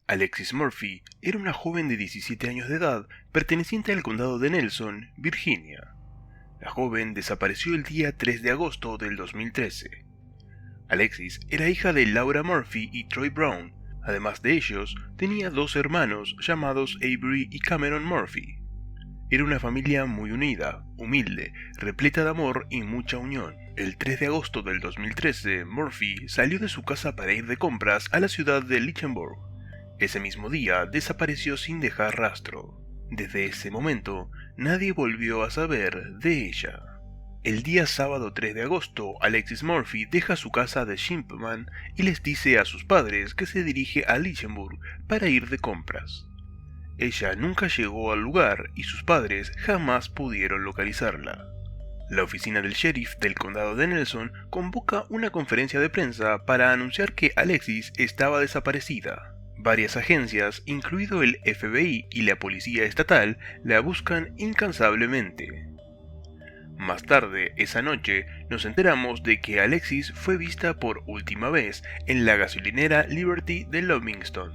Alexis Murphy era una joven de 17 años de edad perteneciente al condado de Nelson, Virginia. La joven desapareció el día 3 de agosto del 2013. Alexis era hija de Laura Murphy y Troy Brown. Además de ellos, tenía dos hermanos llamados Avery y Cameron Murphy. Era una familia muy unida, humilde, repleta de amor y mucha unión. El 3 de agosto del 2013, Murphy salió de su casa para ir de compras a la ciudad de Lichtenburg. Ese mismo día desapareció sin dejar rastro. Desde ese momento, nadie volvió a saber de ella. El día sábado 3 de agosto, Alexis Murphy deja su casa de Shipman y les dice a sus padres que se dirige a Lichtenburg para ir de compras. Ella nunca llegó al lugar y sus padres jamás pudieron localizarla. La oficina del sheriff del condado de Nelson convoca una conferencia de prensa para anunciar que Alexis estaba desaparecida. Varias agencias, incluido el FBI y la policía estatal, la buscan incansablemente. Más tarde, esa noche, nos enteramos de que Alexis fue vista por última vez en la gasolinera Liberty de Lovingston.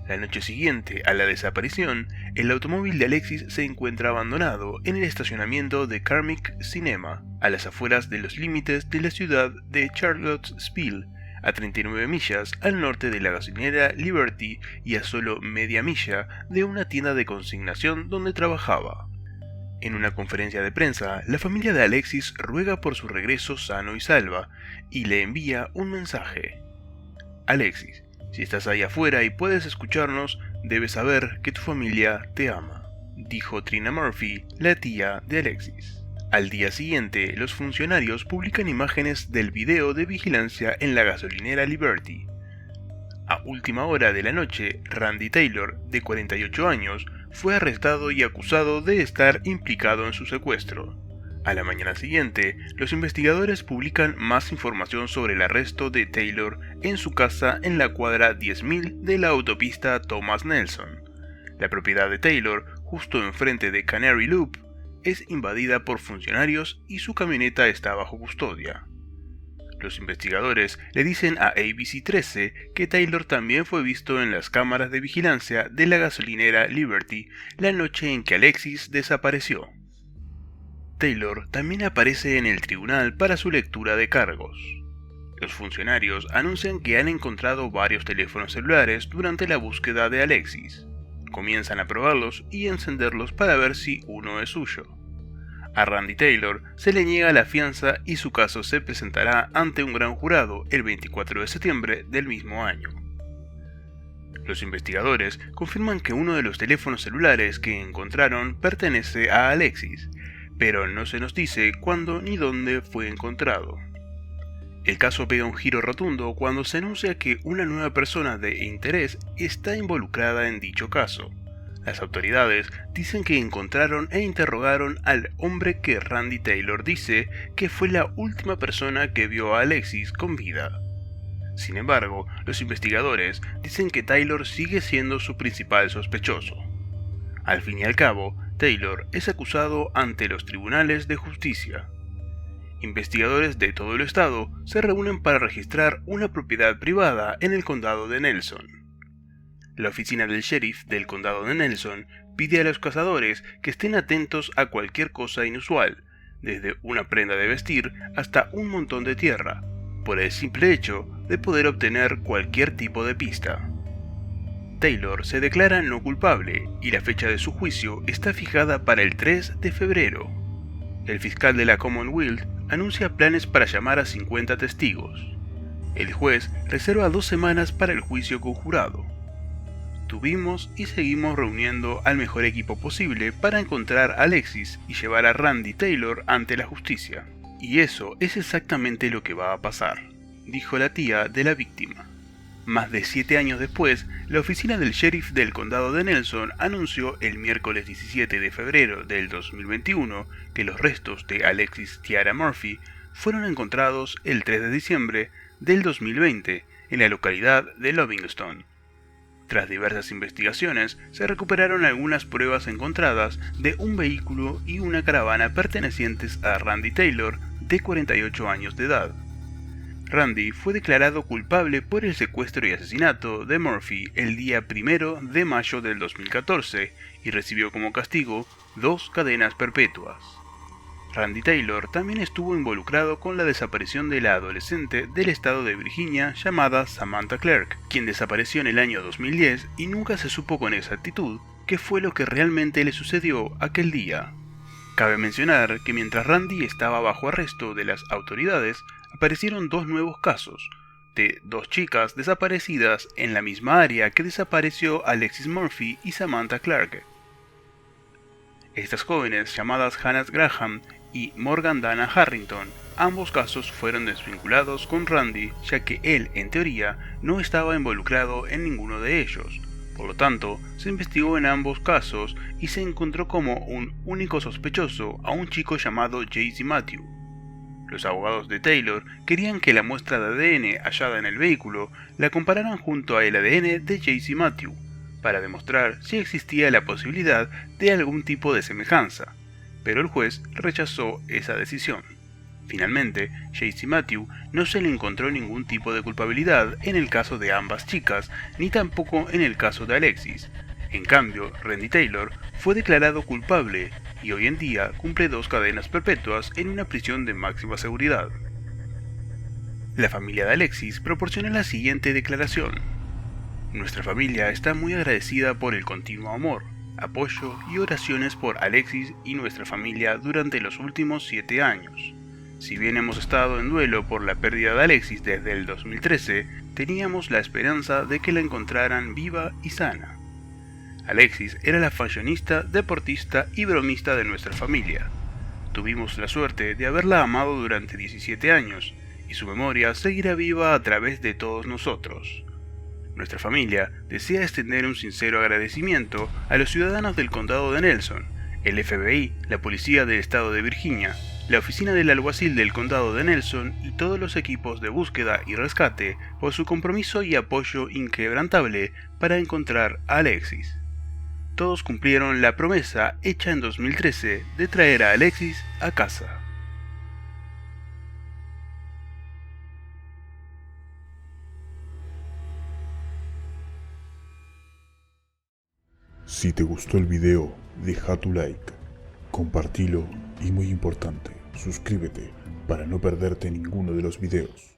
La noche siguiente a la desaparición, el automóvil de Alexis se encuentra abandonado en el estacionamiento de Carmick Cinema, a las afueras de los límites de la ciudad de Charlottesville, a 39 millas al norte de la gasolinera Liberty y a solo media milla de una tienda de consignación donde trabajaba. En una conferencia de prensa, la familia de Alexis ruega por su regreso sano y salva y le envía un mensaje. Alexis, si estás ahí afuera y puedes escucharnos, debes saber que tu familia te ama, dijo Trina Murphy, la tía de Alexis. Al día siguiente, los funcionarios publican imágenes del video de vigilancia en la gasolinera Liberty. A última hora de la noche, Randy Taylor, de 48 años, fue arrestado y acusado de estar implicado en su secuestro. A la mañana siguiente, los investigadores publican más información sobre el arresto de Taylor en su casa en la cuadra 10.000 de la autopista Thomas Nelson. La propiedad de Taylor, justo enfrente de Canary Loop, es invadida por funcionarios y su camioneta está bajo custodia. Los investigadores le dicen a ABC 13 que Taylor también fue visto en las cámaras de vigilancia de la gasolinera Liberty la noche en que Alexis desapareció. Taylor también aparece en el tribunal para su lectura de cargos. Los funcionarios anuncian que han encontrado varios teléfonos celulares durante la búsqueda de Alexis. Comienzan a probarlos y encenderlos para ver si uno es suyo. A Randy Taylor se le niega la fianza y su caso se presentará ante un gran jurado el 24 de septiembre del mismo año. Los investigadores confirman que uno de los teléfonos celulares que encontraron pertenece a Alexis, pero no se nos dice cuándo ni dónde fue encontrado. El caso pega un giro rotundo cuando se anuncia que una nueva persona de interés está involucrada en dicho caso. Las autoridades dicen que encontraron e interrogaron al hombre que Randy Taylor dice que fue la última persona que vio a Alexis con vida. Sin embargo, los investigadores dicen que Taylor sigue siendo su principal sospechoso. Al fin y al cabo, Taylor es acusado ante los tribunales de justicia. Investigadores de todo el estado se reúnen para registrar una propiedad privada en el condado de Nelson. La oficina del sheriff del condado de Nelson pide a los cazadores que estén atentos a cualquier cosa inusual, desde una prenda de vestir hasta un montón de tierra, por el simple hecho de poder obtener cualquier tipo de pista. Taylor se declara no culpable y la fecha de su juicio está fijada para el 3 de febrero. El fiscal de la Commonwealth anuncia planes para llamar a 50 testigos. El juez reserva 2 semanas para el juicio conjurado. Tuvimos y seguimos reuniendo al mejor equipo posible para encontrar a Alexis y llevar a Randy Taylor ante la justicia. Y eso es exactamente lo que va a pasar, dijo la tía de la víctima. Más de 7 años después, la oficina del sheriff del condado de Nelson anunció el miércoles 17 de febrero del 2021 que los restos de Alexis Tiara Murphy fueron encontrados el 3 de diciembre del 2020 en la localidad de Lovingston. Tras diversas investigaciones, se recuperaron algunas pruebas encontradas de un vehículo y una caravana pertenecientes a Randy Taylor, de 48 años de edad. Randy fue declarado culpable por el secuestro y asesinato de Murphy el día 1 de mayo del 2014 y recibió como castigo 2 cadenas perpetuas. Randy Taylor también estuvo involucrado con la desaparición de la adolescente del estado de Virginia llamada Samantha Clark, quien desapareció en el año 2010 y nunca se supo con exactitud qué fue lo que realmente le sucedió aquel día. Cabe mencionar que mientras Randy estaba bajo arresto de las autoridades, aparecieron 2 nuevos casos, de 2 chicas desaparecidas en la misma área que desapareció Alexis Murphy y Samantha Clark. Estas jóvenes, llamadas Hannah Graham y Morgan Dana Harrington, ambos casos fueron desvinculados con Randy, ya que él, en teoría, no estaba involucrado en ninguno de ellos. Por lo tanto, se investigó en ambos casos y se encontró como un único sospechoso a un chico llamado J.C. Matthew. Los abogados de Taylor querían que la muestra de ADN hallada en el vehículo la compararan junto al ADN de J.C. Matthew, para demostrar si existía la posibilidad de algún tipo de semejanza, pero el juez rechazó esa decisión. Finalmente, J.C. Matthew no se le encontró ningún tipo de culpabilidad en el caso de ambas chicas, ni tampoco en el caso de Alexis. En cambio, Randy Taylor fue declarado culpable y hoy en día cumple 2 cadenas perpetuas en una prisión de máxima seguridad. La familia de Alexis proporciona la siguiente declaración: nuestra familia está muy agradecida por el continuo amor, apoyo y oraciones por Alexis y nuestra familia durante los últimos 7 años. Si bien hemos estado en duelo por la pérdida de Alexis desde el 2013, teníamos la esperanza de que la encontraran viva y sana. Alexis era la fashionista, deportista y bromista de nuestra familia. Tuvimos la suerte de haberla amado durante 17 años, y su memoria seguirá viva a través de todos nosotros. Nuestra familia desea extender un sincero agradecimiento a los ciudadanos del condado de Nelson, el FBI, la policía del estado de Virginia, la oficina del alguacil del condado de Nelson y todos los equipos de búsqueda y rescate por su compromiso y apoyo inquebrantable para encontrar a Alexis. Todos cumplieron la promesa hecha en 2013 de traer a Alexis a casa. Si te gustó el video, deja tu like, compartilo y muy importante, suscríbete para no perderte ninguno de los videos.